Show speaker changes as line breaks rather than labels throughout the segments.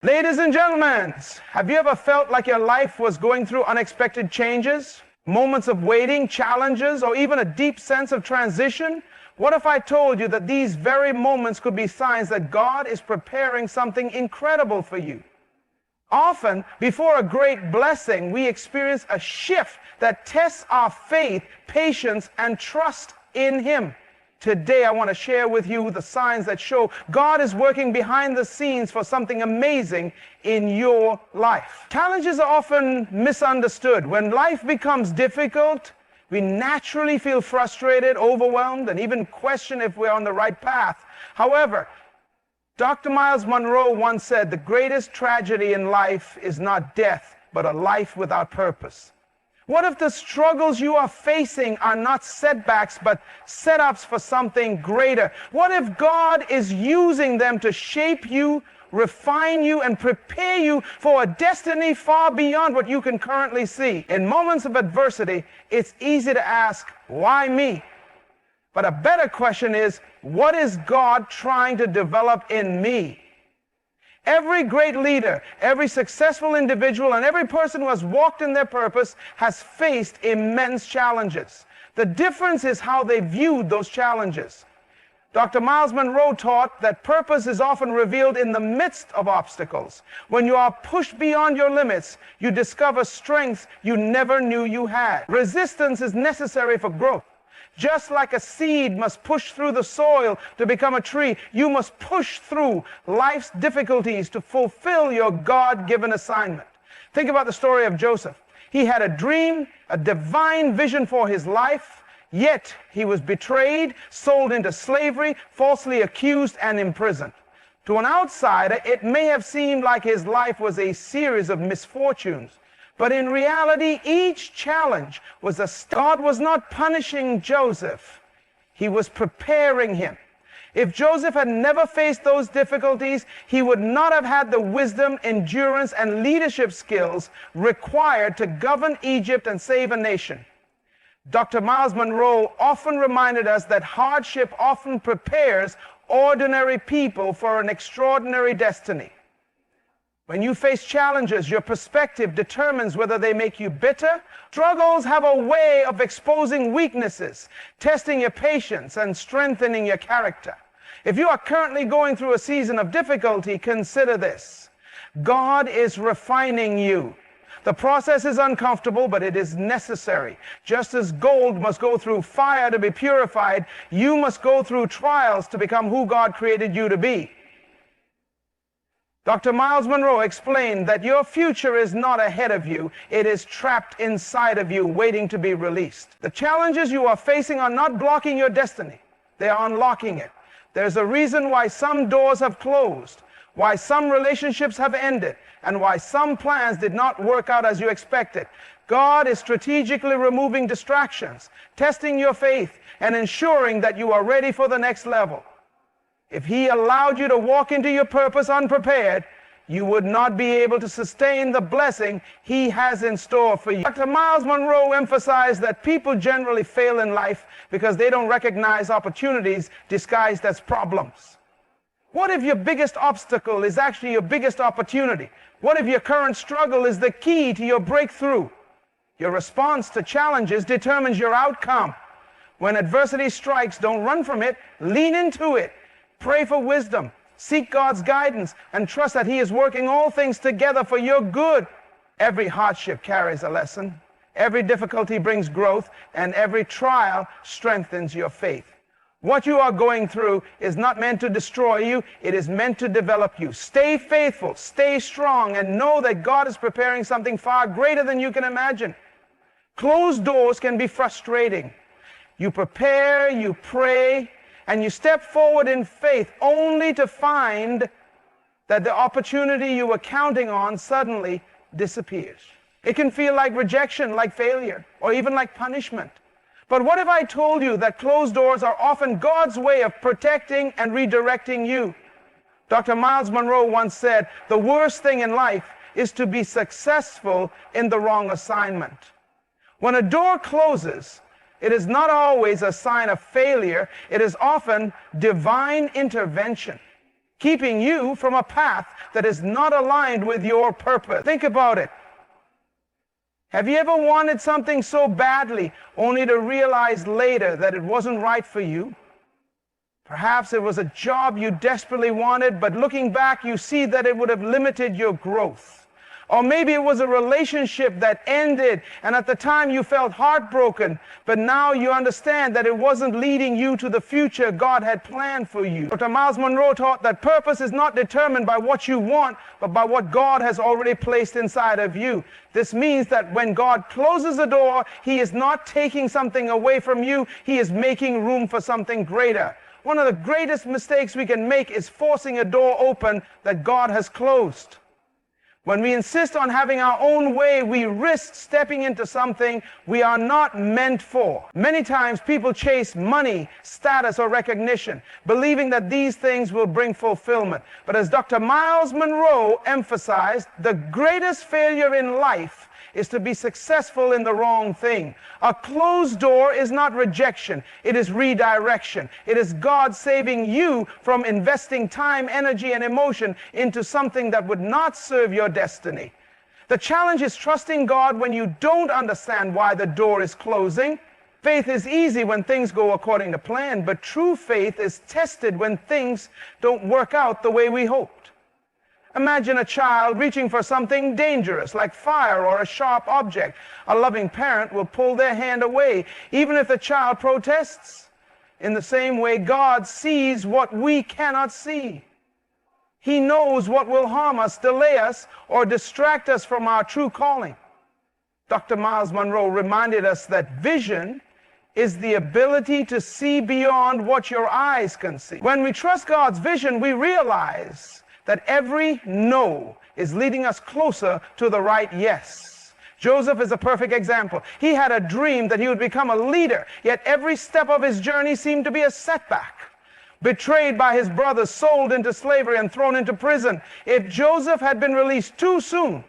Ladies and gentlemen, have you ever felt like your life was going through unexpected changes, moments of waiting, challenges, or even a deep sense of transition? What if I told you that these very moments could be signs that God is preparing something incredible for you? Often, before a great blessing, we experience a shift that tests our faith, patience, and trust in Him. Today, I want to share with you the signs that show God is working behind the scenes for something amazing in your life. Challenges are often misunderstood. When life becomes difficult, we naturally feel frustrated, overwhelmed, and even question if we're on the right path. However, Dr. Myles Munroe once said, "The greatest tragedy in life is not death, but a life without purpose." What if the struggles you are facing are not setbacks, but setups for something greater? What if God is using them to shape you, refine you, and prepare you for a destiny far beyond what you can currently see? In moments of adversity, it's easy to ask, why me? But a better question is, what is God trying to develop in me? Every great leader, every successful individual, and every person who has walked in their purpose has faced immense challenges. The difference is how they viewed those challenges. Dr. Myles Munroe taught that purpose is often revealed in the midst of obstacles. When you are pushed beyond your limits, you discover strengths you never knew you had. Resistance is necessary for growth. Just like a seed must push through the soil to become a tree, you must push through life's difficulties to fulfill your God-given assignment. Think about the story of Joseph. He had a dream, a divine vision for his life, yet he was betrayed, sold into slavery, falsely accused, and imprisoned. To an outsider, it may have seemed like his life was a series of misfortunes. But in reality, each challenge was God was not punishing Joseph. He was preparing him. If Joseph had never faced those difficulties, he would not have had the wisdom, endurance, and leadership skills required to govern Egypt and save a nation. Dr. Myles Munroe often reminded us that hardship often prepares ordinary people for an extraordinary destiny. When you face challenges, your perspective determines whether they make you bitter. Struggles have a way of exposing weaknesses, testing your patience, and strengthening your character. If you are currently going through a season of difficulty, consider this. God is refining you. The process is uncomfortable, but it is necessary. Just as gold must go through fire to be purified, you must go through trials to become who God created you to be. Dr. Myles Munroe explained that your future is not ahead of you, it is trapped inside of you, waiting to be released. The challenges you are facing are not blocking your destiny, they are unlocking it. There's a reason why some doors have closed, why some relationships have ended, and why some plans did not work out as you expected. God is strategically removing distractions, testing your faith, and ensuring that you are ready for the next level. If He allowed you to walk into your purpose unprepared, you would not be able to sustain the blessing He has in store for you. Dr. Myles Munroe emphasized that people generally fail in life because they don't recognize opportunities disguised as problems. What if your biggest obstacle is actually your biggest opportunity? What if your current struggle is the key to your breakthrough? Your response to challenges determines your outcome. When adversity strikes, don't run from it, lean into it. Pray for wisdom, seek God's guidance, and trust that He is working all things together for your good. Every hardship carries a lesson. Every difficulty brings growth, and every trial strengthens your faith. What you are going through is not meant to destroy you, it is meant to develop you. Stay faithful, stay strong, and know that God is preparing something far greater than you can imagine. Closed doors can be frustrating. You prepare, you pray, and you step forward in faith only to find that the opportunity you were counting on suddenly disappears. It can feel like rejection, like failure, or even like punishment. But what if I told you that closed doors are often God's way of protecting and redirecting you? Dr. Myles Munroe once said, "The worst thing in life is to be successful in the wrong assignment." When a door closes, it is not always a sign of failure. It is often divine intervention. keeping you from a path that is not aligned with your purpose. Think about it. Have you ever wanted something so badly only to realize later that it wasn't right for you? Perhaps it was a job you desperately wanted, but looking back, you see that it would have limited your growth. Or maybe it was a relationship that ended, and at the time you felt heartbroken, but now you understand that it wasn't leading you to the future God had planned for you. Dr. Myles Munroe taught that purpose is not determined by what you want, but by what God has already placed inside of you. This means that when God closes a door, He is not taking something away from you, He is making room for something greater. One of the greatest mistakes we can make is forcing a door open that God has closed. When we insist on having our own way, we risk stepping into something we are not meant for. Many times people chase money, status, or recognition, believing that these things will bring fulfillment. But as Dr. Myles Munroe emphasized, the greatest failure in life is to be successful in the wrong thing. A closed door is not rejection, it is redirection. It is God saving you from investing time, energy, and emotion into something that would not serve your destiny. The challenge is trusting God when you don't understand why the door is closing. Faith is easy when things go according to plan, but true faith is tested when things don't work out the way we hoped. Imagine a child reaching for something dangerous, like fire or a sharp object. A loving parent will pull their hand away, even if the child protests. In the same way, God sees what we cannot see. He knows what will harm us, delay us, or distract us from our true calling. Dr. Myles Munroe reminded us that vision is the ability to see beyond what your eyes can see. When we trust God's vision, we realize that every no is leading us closer to the right yes. Joseph is a perfect example. He had a dream that he would become a leader, yet every step of his journey seemed to be a setback. Betrayed by his brothers, sold into slavery, and thrown into prison. If Joseph had been released too soon,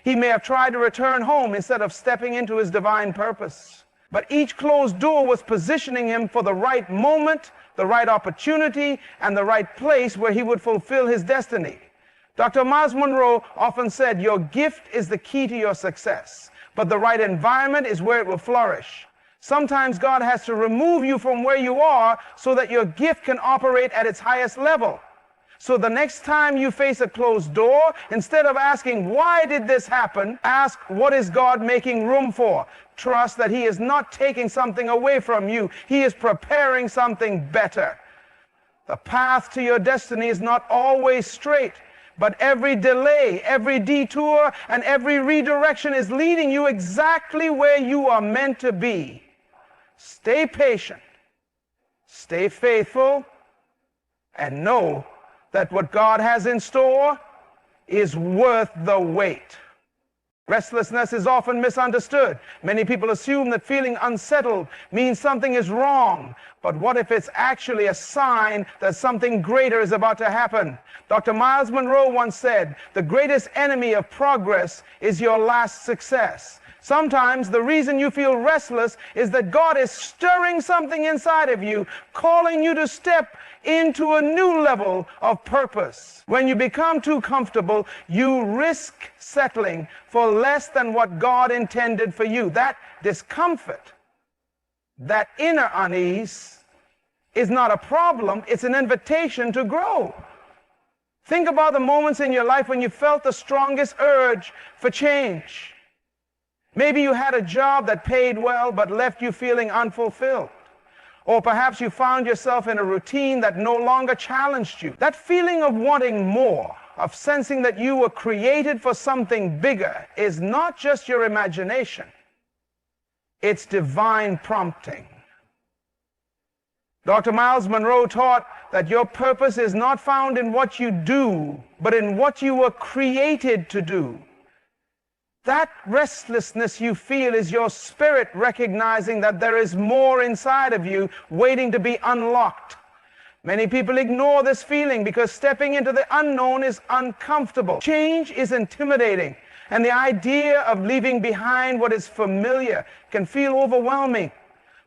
he may have tried to return home instead of stepping into his divine purpose. But each closed door was positioning him for the right moment, the right opportunity, and the right place where he would fulfill his destiny. Dr. Myles Munroe often said, your gift is the key to your success, but the right environment is where it will flourish. Sometimes God has to remove you from where you are so that your gift can operate at its highest level. So the next time you face a closed door, instead of asking, why did this happen? Ask, what is God making room for? Trust that He is not taking something away from you. He is preparing something better. The path to your destiny is not always straight, but every delay, every detour, and every redirection is leading you exactly where you are meant to be. Stay patient, stay faithful, and know that what God has in store is worth the wait. Restlessness is often misunderstood. Many people assume that feeling unsettled means something is wrong. But what if it's actually a sign that something greater is about to happen? Dr. Myles Munroe once said, the greatest enemy of progress is your last success. Sometimes the reason you feel restless is that God is stirring something inside of you, calling you to step into a new level of purpose. When you become too comfortable, you risk settling for less than what God intended for you. That discomfort, that inner unease, is not a problem, it's an invitation to grow. Think about the moments in your life when you felt the strongest urge for change. Maybe you had a job that paid well but left you feeling unfulfilled. Or perhaps you found yourself in a routine that no longer challenged you. That feeling of wanting more, of sensing that you were created for something bigger, is not just your imagination. It's divine prompting. Dr. Myles Munroe taught that your purpose is not found in what you do, but in what you were created to do. That restlessness you feel is your spirit recognizing that there is more inside of you waiting to be unlocked. Many people ignore this feeling because stepping into the unknown is uncomfortable. Change is intimidating, and the idea of leaving behind what is familiar can feel overwhelming.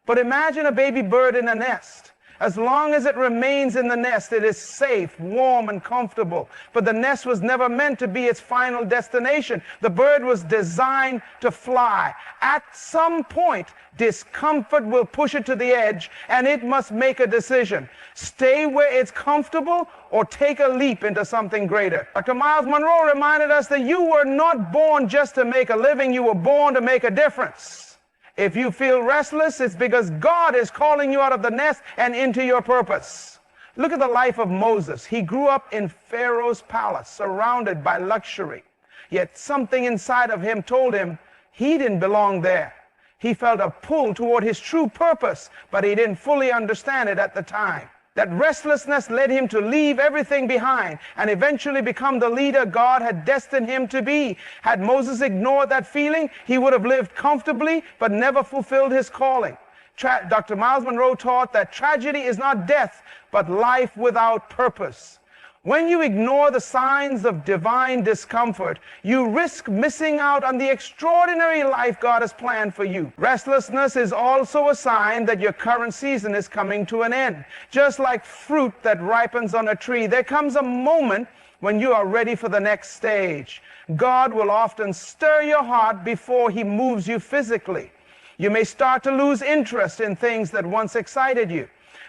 But imagine a baby bird in a nest. As long as it remains in the nest, it is safe, warm, and comfortable. But the nest was never meant to be its final destination. The bird was designed to fly. At some point, discomfort will push it to the edge, and it must make a decision. Stay where it's comfortable or take a leap into something greater. Dr. Myles Munroe reminded us that you were not born just to make a living, you were born to make a difference. If you feel restless, it's because God is calling you out of the nest and into your purpose. Look at the life of Moses. He grew up in Pharaoh's palace, surrounded by luxury. Yet something inside of him told him he didn't belong there. He felt a pull toward his true purpose, but he didn't fully understand it at the time. That restlessness led him to leave everything behind and eventually become the leader God had destined him to be. Had Moses ignored that feeling, he would have lived comfortably but never fulfilled his calling. Dr. Myles Munroe taught that tragedy is not death, but life without purpose. When you ignore the signs of divine discomfort, you risk missing out on the extraordinary life God has planned for you. Restlessness is also a sign that your current season is coming to an end. Just like fruit that ripens on a tree, there comes a moment when you are ready for the next stage. God will often stir your heart before he moves you physically. You may start to lose interest in things that once excited you.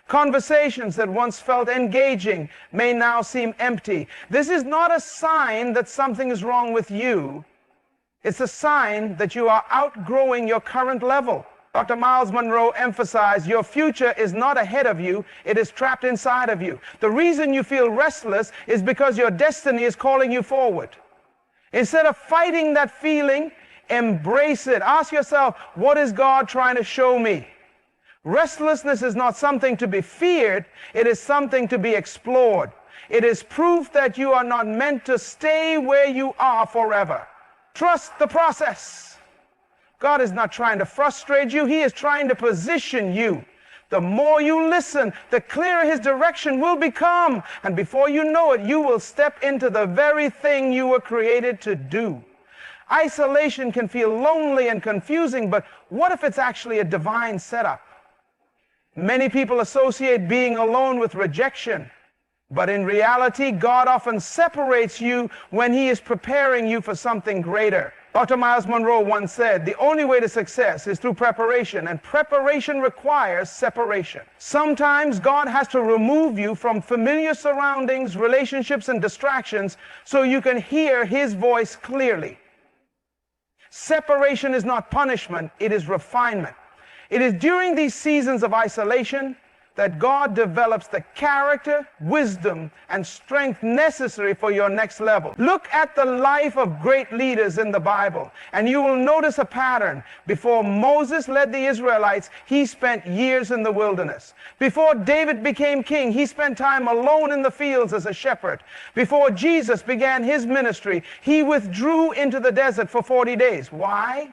Conversations that once felt engaging may now seem empty. This is not a sign that something is wrong with you. It's a sign that you are outgrowing your current level. Dr. Myles Munroe emphasized your future is not ahead of you, it is trapped inside of you. The reason you feel restless is because your destiny is calling you forward. Instead of fighting that feeling, embrace it. Ask yourself, what is God trying to show me? Restlessness is not something to be feared, it is something to be explored. It is proof that you are not meant to stay where you are forever. Trust the process. God is not trying to frustrate you, he is trying to position you. The more you listen, the clearer his direction will become. And before you know it, you will step into the very thing you were created to do. Isolation can feel lonely and confusing, but what if it's actually a divine setup? Many people associate being alone with rejection, but in reality, God often separates you when he is preparing you for something greater. Dr. Myles Munroe once said, the only way to success is through preparation, and preparation requires separation. Sometimes God has to remove you from familiar surroundings, relationships, and distractions so you can hear his voice clearly. Separation is not punishment, it is refinement. It is during these seasons of isolation that God develops the character, wisdom, and strength necessary for your next level. Look at the life of great leaders in the Bible, and you will notice a pattern. Before Moses led the Israelites, he spent years in the wilderness. Before David became king, he spent time alone in the fields as a shepherd. Before Jesus began his ministry, he withdrew into the desert for 40 days. Why?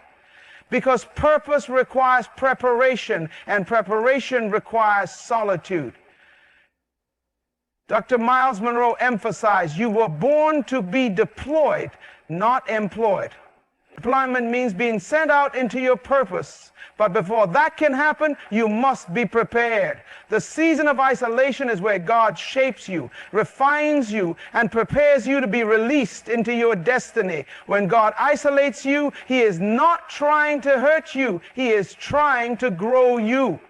Because purpose requires preparation, and preparation requires solitude. Dr. Myles Munroe emphasized, you were born to be deployed, not employed. Deployment means being sent out into your purpose. But before that can happen, you must be prepared. The season of isolation is where God shapes you, refines you, and prepares you to be released into your destiny. When God isolates you, he is not trying to hurt you. He is trying to grow you.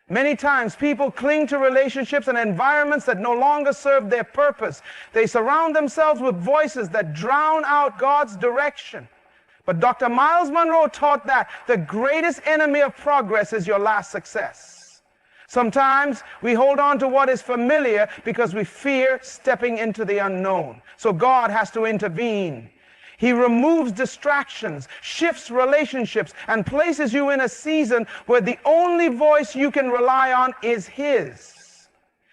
Many times people cling to relationships and environments that no longer serve their purpose. They surround themselves with voices that drown out God's direction. But Dr. Myles Munroe taught that the greatest enemy of progress is your last success. Sometimes we hold on to what is familiar because we fear stepping into the unknown. So God has to intervene. He removes distractions, shifts relationships, and places you in a season where the only voice you can rely on is his.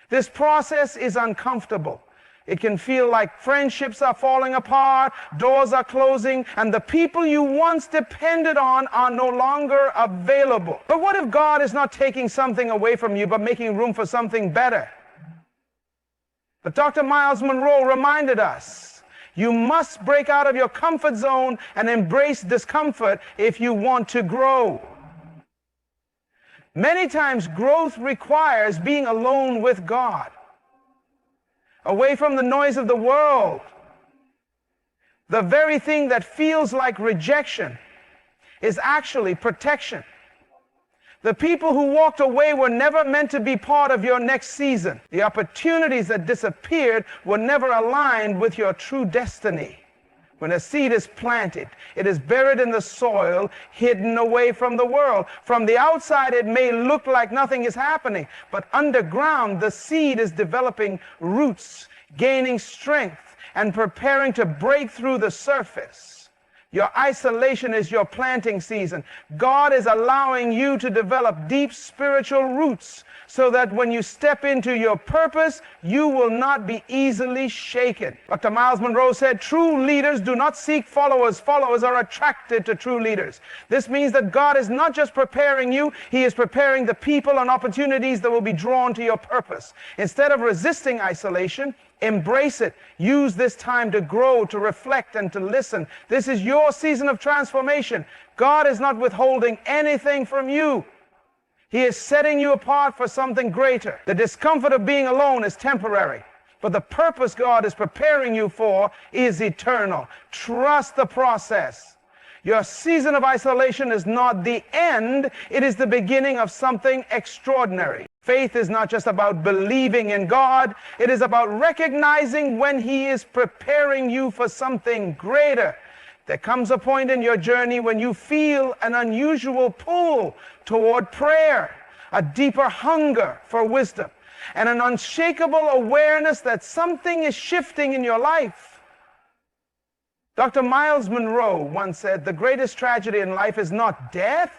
This process is uncomfortable. It can feel like friendships are falling apart, doors are closing, and the people you once depended on are no longer available. But what if God is not taking something away from you, but making room for something better? But Dr. Myles Munroe reminded us, you must break out of your comfort zone and embrace discomfort if you want to grow. Many times growth requires being alone with God, away from the noise of the world. The very thing that feels like rejection is actually protection. The people who walked away were never meant to be part of your next season. The opportunities that disappeared were never aligned with your true destiny. When a seed is planted, it is buried in the soil, hidden away from the world. From the outside, it may look like nothing is happening, but underground, the seed is developing roots, gaining strength, and preparing to break through the surface. Your isolation is your planting season. God is allowing you to develop deep spiritual roots so that when you step into your purpose, you will not be easily shaken. Dr. Myles Munroe said, true leaders do not seek followers. Followers are attracted to true leaders. This means that God is not just preparing you, He is preparing the people and opportunities that will be drawn to your purpose. Instead of resisting isolation, embrace it. Use this time to grow, to reflect, and to listen. This is your season of transformation. God is not withholding anything from you. He is setting you apart for something greater. The discomfort of being alone is temporary, but the purpose God is preparing you for is eternal. Trust the process. Your season of isolation is not the end, it is the beginning of something extraordinary. Faith is not just about believing in God, it is about recognizing when He is preparing you for something greater. There comes a point in your journey when you feel an unusual pull toward prayer, a deeper hunger for wisdom, and an unshakable awareness that something is shifting in your life. Dr. Myles Munroe once said, the greatest tragedy in life is not death,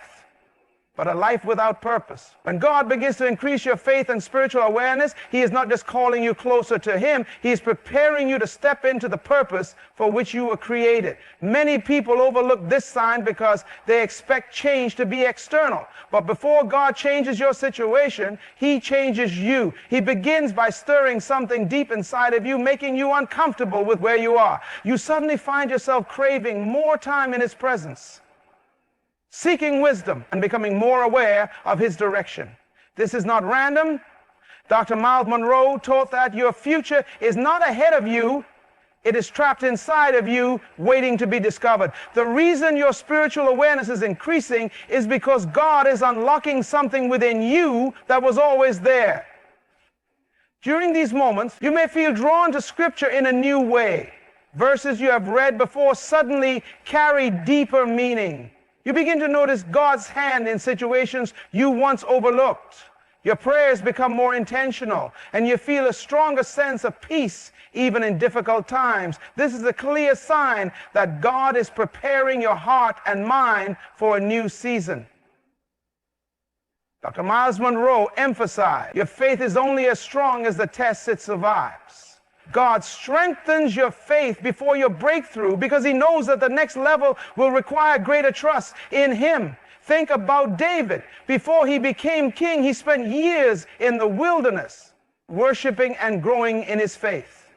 but a life without purpose. When God begins to increase your faith and spiritual awareness, He is not just calling you closer to Him, He is preparing you to step into the purpose for which you were created. Many people overlook this sign because they expect change to be external. But before God changes your situation, He changes you. He begins by stirring something deep inside of you, making you uncomfortable with where you are. You suddenly find yourself craving more time in His presence, seeking wisdom and becoming more aware of His direction. This is not random. Dr. Myles Munroe taught that your future is not ahead of you, it is trapped inside of you, waiting to be discovered. The reason your spiritual awareness is increasing is because God is unlocking something within you that was always there. During these moments, you may feel drawn to Scripture in a new way. Verses you have read before suddenly carry deeper meaning. You begin to notice God's hand in situations you once overlooked. Your prayers become more intentional, and you feel a stronger sense of peace even in difficult times. This is a clear sign that God is preparing your heart and mind for a new season. Dr. Myles Munroe emphasized, your faith is only as strong as the tests it survives. God strengthens your faith before your breakthrough because He knows that the next level will require greater trust in Him. Think about David. Before he became king, he spent years in the wilderness, worshiping and growing in his faith.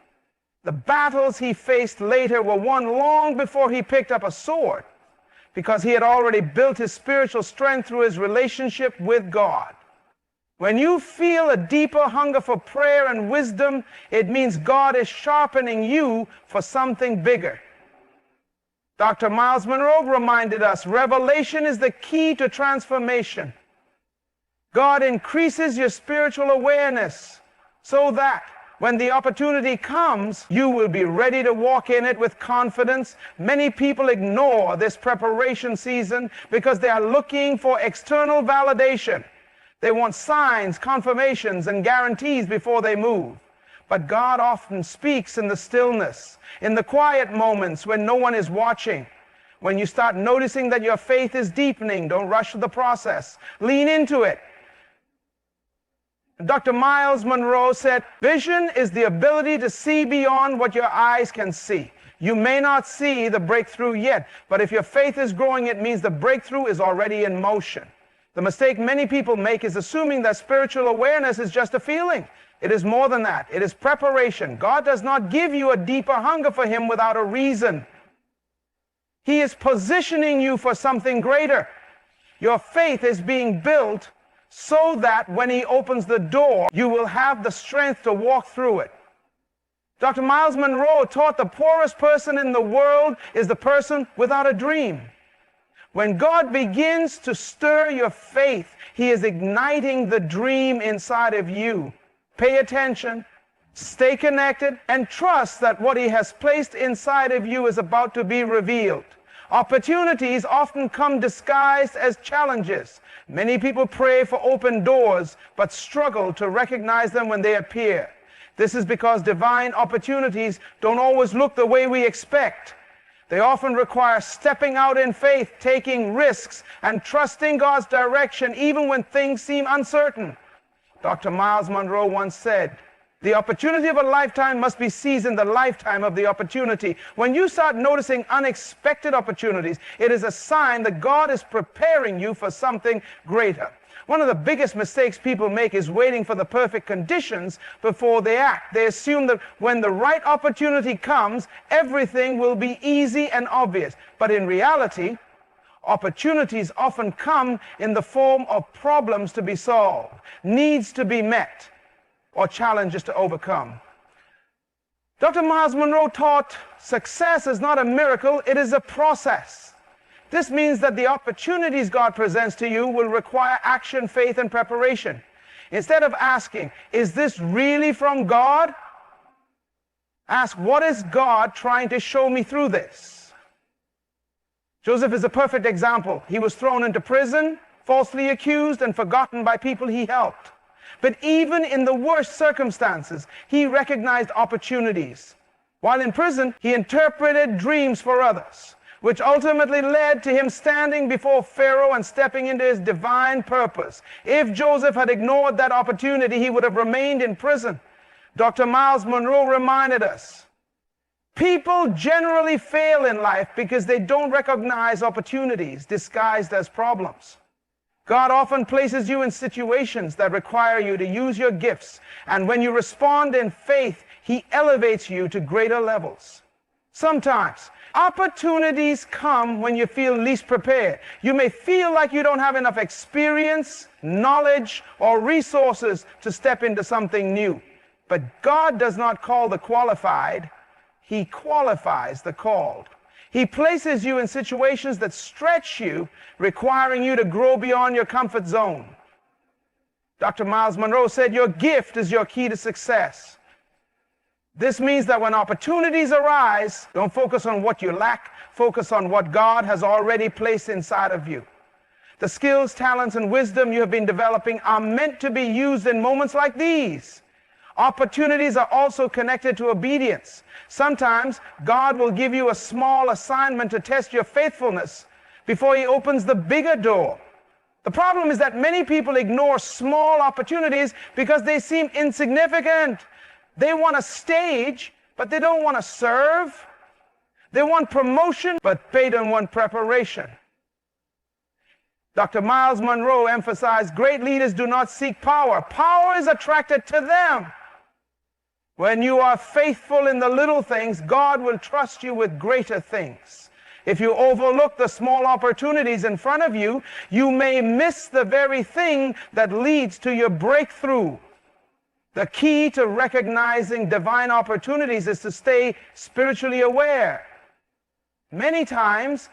The battles he faced later were won long before he picked up a sword, because he had already built his spiritual strength through his relationship with God. When you feel a deeper hunger for prayer and wisdom, it means God is sharpening you for something bigger. Dr. Myles Munroe reminded us, revelation is the key to transformation. God increases your spiritual awareness so that when the opportunity comes, you will be ready to walk in it with confidence. Many people ignore this preparation season because they are looking for external validation. They want signs, confirmations, and guarantees before they move. But God often speaks in the stillness, in the quiet moments when no one is watching. When you start noticing that your faith is deepening, don't rush the process. Lean into it. Dr. Myles Munroe said, vision is the ability to see beyond what your eyes can see. You may not see the breakthrough yet, but if your faith is growing, it means the breakthrough is already in motion. The mistake many people make is assuming that spiritual awareness is just a feeling. It is more than that. It is preparation. God does not give you a deeper hunger for Him without a reason. He is positioning you for something greater. Your faith is being built so that when he opens the door, you will have the strength to walk through it. Dr. Myles Munroe taught the poorest person in the world is the person without a dream. When God begins to stir your faith, he is igniting the dream inside of you. Pay attention, stay connected, and trust that what he has placed inside of you is about to be revealed. Opportunities often come disguised as challenges. Many people pray for open doors, but struggle to recognize them when they appear. This is because divine opportunities don't always look the way we expect. They often require stepping out in faith, taking risks, and trusting God's direction even when things seem uncertain. Dr. Myles Munroe once said, "The opportunity of a lifetime must be seized in the lifetime of the opportunity." When you start noticing unexpected opportunities, it is a sign that God is preparing you for something greater. One of the biggest mistakes people make is waiting for the perfect conditions before they act. They assume that when the right opportunity comes, everything will be easy and obvious. But in reality, opportunities often come in the form of problems to be solved, needs to be met, or challenges to overcome. Dr. Myles Munroe taught success is not a miracle, it is a process. This means that the opportunities God presents to you will require action, faith, and preparation. Instead of asking, "Is this really from God?" ask, "What is God trying to show me through this?" Joseph is a perfect example. He was thrown into prison, falsely accused, and forgotten by people he helped. But even in the worst circumstances, he recognized opportunities. While in prison, he interpreted dreams for others, which ultimately led to him standing before Pharaoh and stepping into his divine purpose. If Joseph had ignored that opportunity, he would have remained in prison. Dr. Myles Munroe reminded us, people generally fail in life because they don't recognize opportunities disguised as problems. God often places you in situations that require you to use your gifts, and when you respond in faith, he elevates you to greater levels. Sometimes, opportunities come when you feel least prepared. You may feel like you don't have enough experience, knowledge, or resources to step into something new. But God does not call the qualified, he qualifies the called. He places you in situations that stretch you, requiring you to grow beyond your comfort zone. Dr. Myles Munroe said, "Your gift is your key to success." This means that when opportunities arise, don't focus on what you lack, focus on what God has already placed inside of you. The skills, talents, and wisdom you have been developing are meant to be used in moments like these. Opportunities are also connected to obedience. Sometimes God will give you a small assignment to test your faithfulness before he opens the bigger door. The problem is that many people ignore small opportunities because they seem insignificant. They want a stage, but they don't want to serve. They want promotion, but they don't want preparation. Dr. Myles Munroe emphasized, great leaders do not seek power. Power is attracted to them. When you are faithful in the little things, God will trust you with greater things. If you overlook the small opportunities in front of you, you may miss the very thing that leads to your breakthrough. The key to recognizing divine opportunities is to stay spiritually aware. Many times,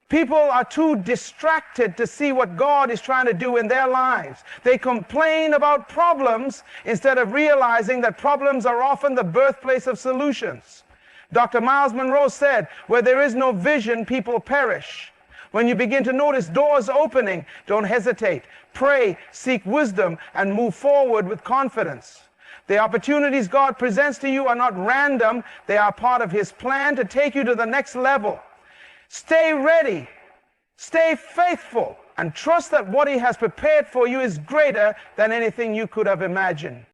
people are too distracted to see what God is trying to do in their lives. They complain about problems instead of realizing that problems are often the birthplace of solutions. Dr. Myles Munroe said, where there is no vision, people perish. When you begin to notice doors opening, don't hesitate. Pray, seek wisdom, and move forward with confidence. The opportunities God presents to you are not random. They are part of his plan to take you to the next level. Stay ready, stay faithful, and trust that what he has prepared for you is greater than anything you could have imagined.